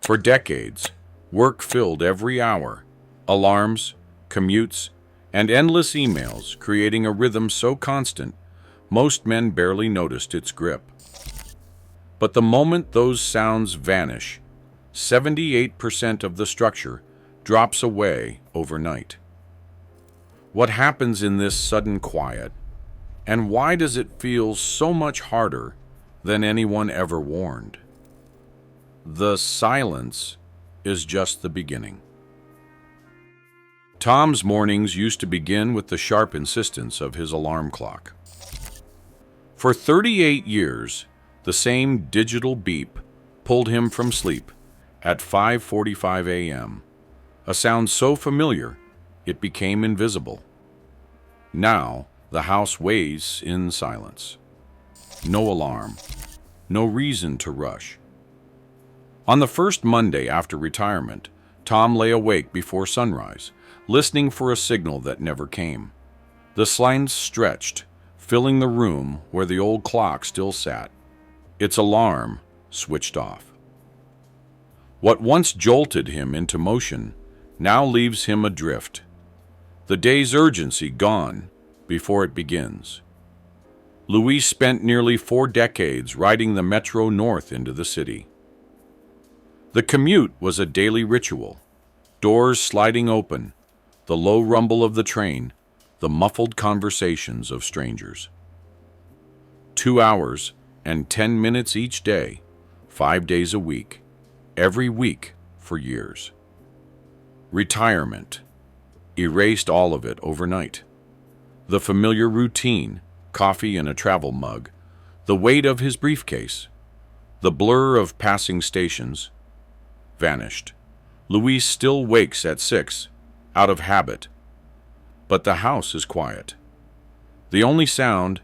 For decades, work filled every hour, alarms, commutes, and endless emails, creating a rhythm so constant, most men barely noticed its grip. But the moment those sounds vanish, 78% of the structure drops away overnight. What happens in this sudden quiet, and why does it feel so much harder than anyone ever warned? The silence is just the beginning. Tom's mornings used to begin with the sharp insistence of his alarm clock. For 38 years, the same digital beep pulled him from sleep at 5:45 a.m., a sound so familiar it became invisible. Now, the house weighs in silence. No alarm, no reason to rush. On the first Monday after retirement, Tom lay awake before sunrise, listening for a signal that never came. The signs stretched, filling the room where the old clock still sat, its alarm switched off. What once jolted him into motion now leaves him adrift, the day's urgency gone before it begins. Luis spent nearly 4 decades riding the Metro North into the city. The commute was a daily ritual, doors sliding open, the low rumble of the train, the muffled conversations of strangers. 2 hours and 10 minutes each day, 5 days a week, every week for years. Retirement erased all of it overnight. The familiar routine, coffee in a travel mug, the weight of his briefcase, the blur of passing stations, vanished. Luis still wakes at 6, out of habit, but the house is quiet. The only sound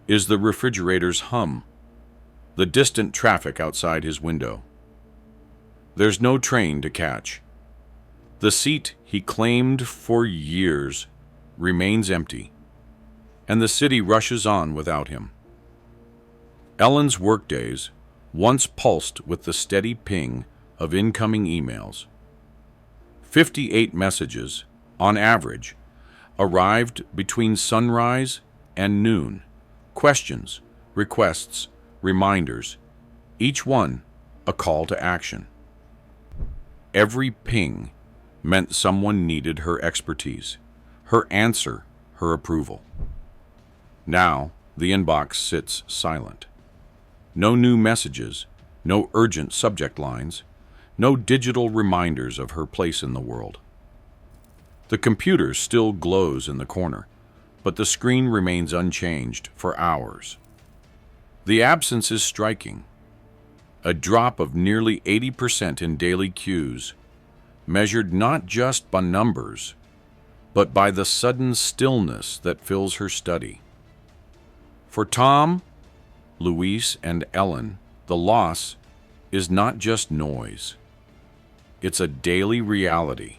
is the refrigerator's hum, the distant traffic outside his window. There's no train to catch. The seat he claimed for years remains empty, and the city rushes on without him. Ellen's workdays once pulsed with the steady ping of incoming emails. 58 messages, on average, arrived between sunrise and noon. Questions, requests, reminders, each one a call to action. Every ping meant someone needed her expertise, her answer, her approval. Now, the inbox sits silent. No new messages, no urgent subject lines, no digital reminders of her place in the world. The computer still glows in the corner, but the screen remains unchanged for hours. The absence is striking. A drop of nearly 80% in daily queues, measured not just by numbers, but by the sudden stillness that fills her study. For Tom, Luis, and Ellen, the loss is not just noise. It's a daily reality.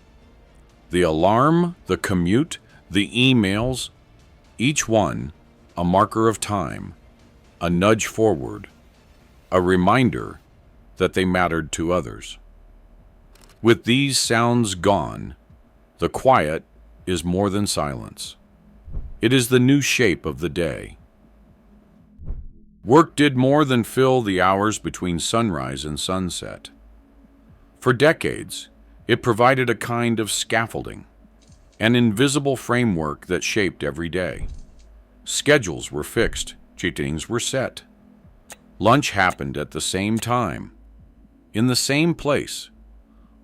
The alarm, the commute, the emails, each one a marker of time, a nudge forward, a reminder that they mattered to others. With these sounds gone, the quiet is more than silence. It is the new shape of the day. Work did more than fill the hours between sunrise and sunset. For decades, it provided a kind of scaffolding, an invisible framework that shaped every day. Schedules were fixed, meetings were set. Lunch happened at the same time, in the same place,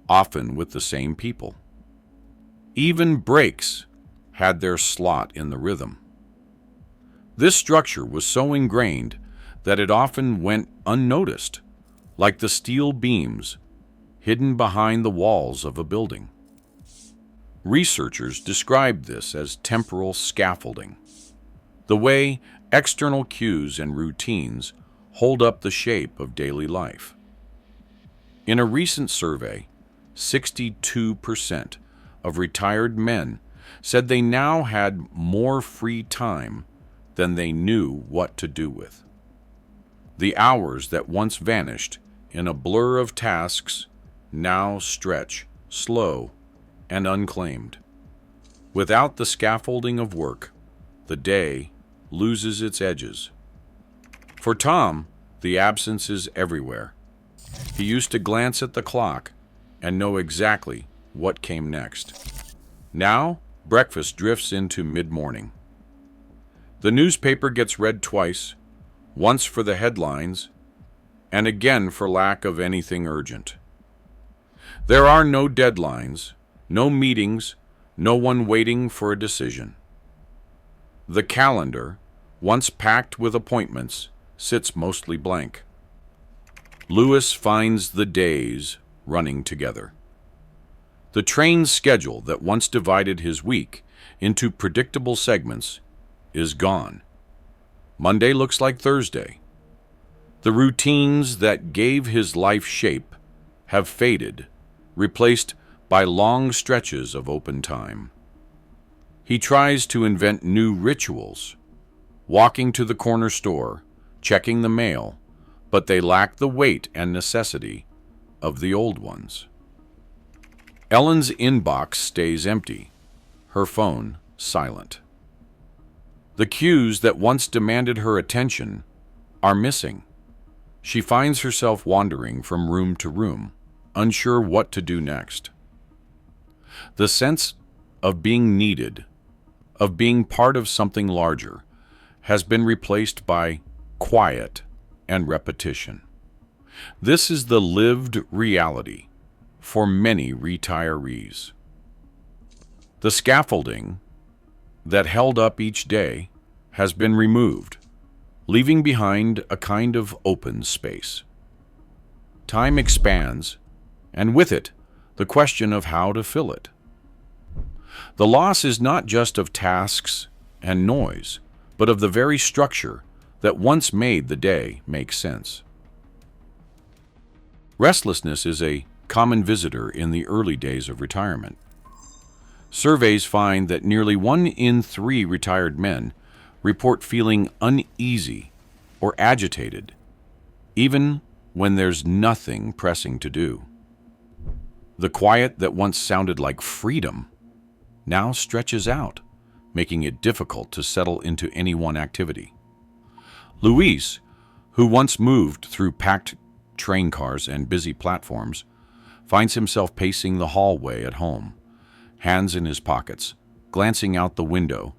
often with the same people. Even breaks had their slot in the rhythm. This structure was so ingrained that it often went unnoticed, like the steel beams hidden behind the walls of a building. Researchers describe this as temporal scaffolding, the way external cues and routines hold up the shape of daily life. In a recent survey, 62% of retired men said they now had more free time than they knew what to do with. The hours that once vanished in a blur of tasks now stretch, slow, and unclaimed. Without the scaffolding of work, the day loses its edges. For Tom, the absence is everywhere. He used to glance at the clock and know exactly what came next. Now, breakfast drifts into mid-morning. The newspaper gets read twice, once for the headlines, and again for lack of anything urgent. There are no deadlines, no meetings, no one waiting for a decision. The calendar, once packed with appointments, sits mostly blank. Lewis finds the days running together. The train's schedule that once divided his week into predictable segments is gone. Monday looks like Thursday. The routines that gave his life shape have faded, replaced by long stretches of open time. He tries to invent new rituals, walking to the corner store, checking the mail, but they lack the weight and necessity of the old ones. Ellen's inbox stays empty, her phone silent. The cues that once demanded her attention are missing. She finds herself wandering from room to room, unsure what to do next. The sense of being needed, of being part of something larger, has been replaced by quiet and repetition. This is the lived reality for many retirees. The scaffolding that held up each day has been removed, leaving behind a kind of open space. Time expands, and with it, the question of how to fill it. The loss is not just of tasks and noise, but of the very structure that once made the day make sense. Restlessness is a common visitor in the early days of retirement. Surveys find that nearly 1 in 3 retired men report feeling uneasy or agitated, even when there's nothing pressing to do. The quiet that once sounded like freedom now stretches out, making it difficult to settle into any one activity. Luis, who once moved through packed train cars and busy platforms, finds himself pacing the hallway at home, hands in his pockets, glancing out the window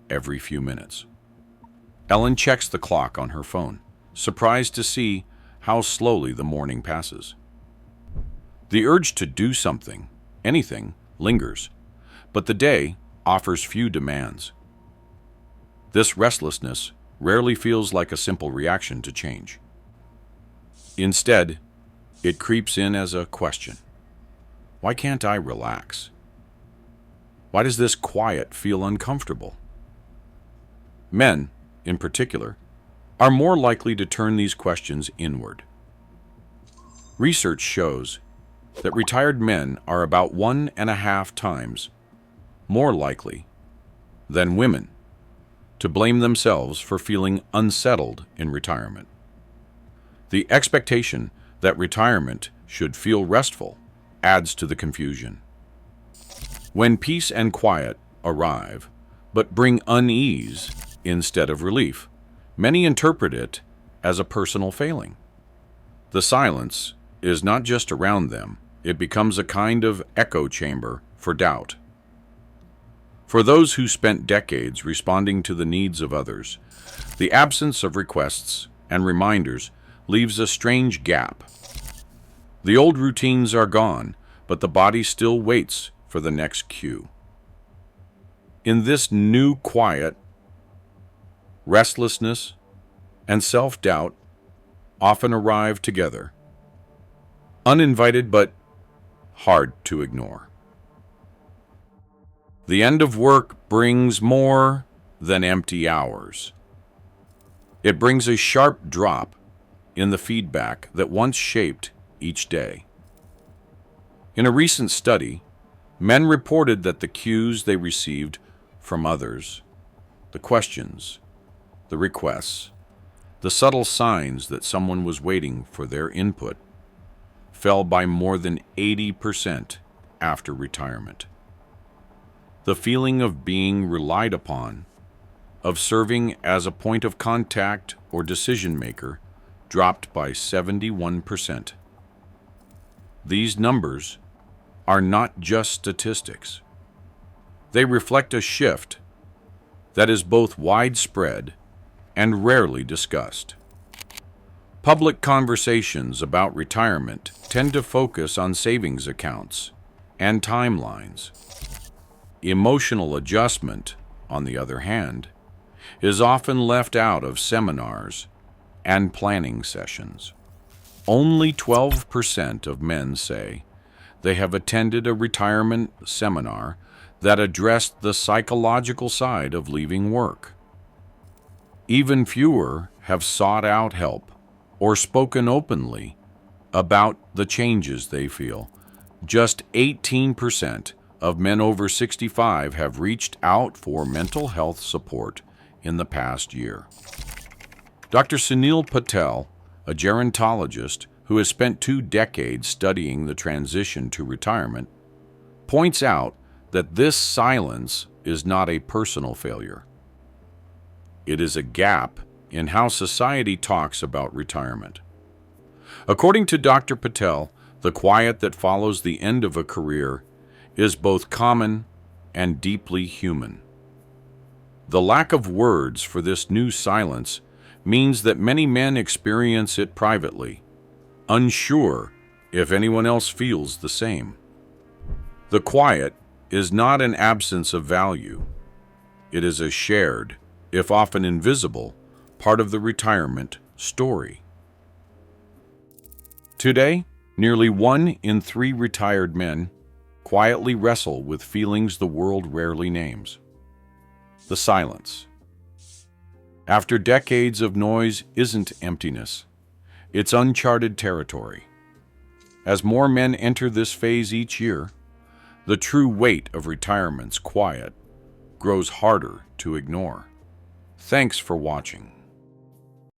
every few minutes. Ellen checks the clock on her phone, surprised to see how slowly the morning passes. The urge to do something, anything, lingers, but the day offers few demands. This restlessness rarely feels like a simple reaction to change. Instead, it creeps in as a question. Why can't I relax? Why does this quiet feel uncomfortable? Men, in particular, are more likely to turn these questions inward. Research shows that retired men are about 1.5 times more likely than women to blame themselves for feeling unsettled in retirement. The expectation that retirement should feel restful adds to the confusion. When peace and quiet arrive, but bring unease instead of relief, many interpret it as a personal failing. The silence is not just around them, it becomes a kind of echo chamber for doubt. For those who spent decades responding to the needs of others, the absence of requests and reminders leaves a strange gap. The old routines are gone, but the body still waits for the next cue. In this new quiet, restlessness and self-doubt often arrive together, uninvited but hard to ignore. The end of work brings more than empty hours. It brings a sharp drop in the feedback that once shaped each day. In a recent study, men reported that the cues they received from others, the questions, the requests, the subtle signs that someone was waiting for their input, fell by more than 80% after retirement. The feeling of being relied upon, of serving as a point of contact or decision maker, dropped by 71%. These numbers are not just statistics. They reflect a shift that is both widespread and rarely discussed. Public conversations about retirement tend to focus on savings accounts and timelines. Emotional adjustment, on the other hand, is often left out of seminars and planning sessions. Only 12% of men say they have attended a retirement seminar that addressed the psychological side of leaving work. Even fewer have sought out help or spoken openly about the changes they feel. Just 18% of men over 65 have reached out for mental health support in the past year. Dr. Sunil Patel, a gerontologist who has spent 2 decades studying the transition to retirement, points out that this silence is not a personal failure. It is a gap in how society talks about retirement. According to Dr. Patel, the quiet that follows the end of a career is both common and deeply human. The lack of words for this new silence means that many men experience it privately, unsure if anyone else feels the same. The quiet is not an absence of value. It is a shared, if often invisible, part of the retirement story. Today, nearly 1 in 3 retired men quietly wrestle with feelings the world rarely names. The silence. After decades of noise isn't emptiness. It's uncharted territory. As more men enter this phase each year, the true weight of retirement's quiet grows harder to ignore. Thanks for watching.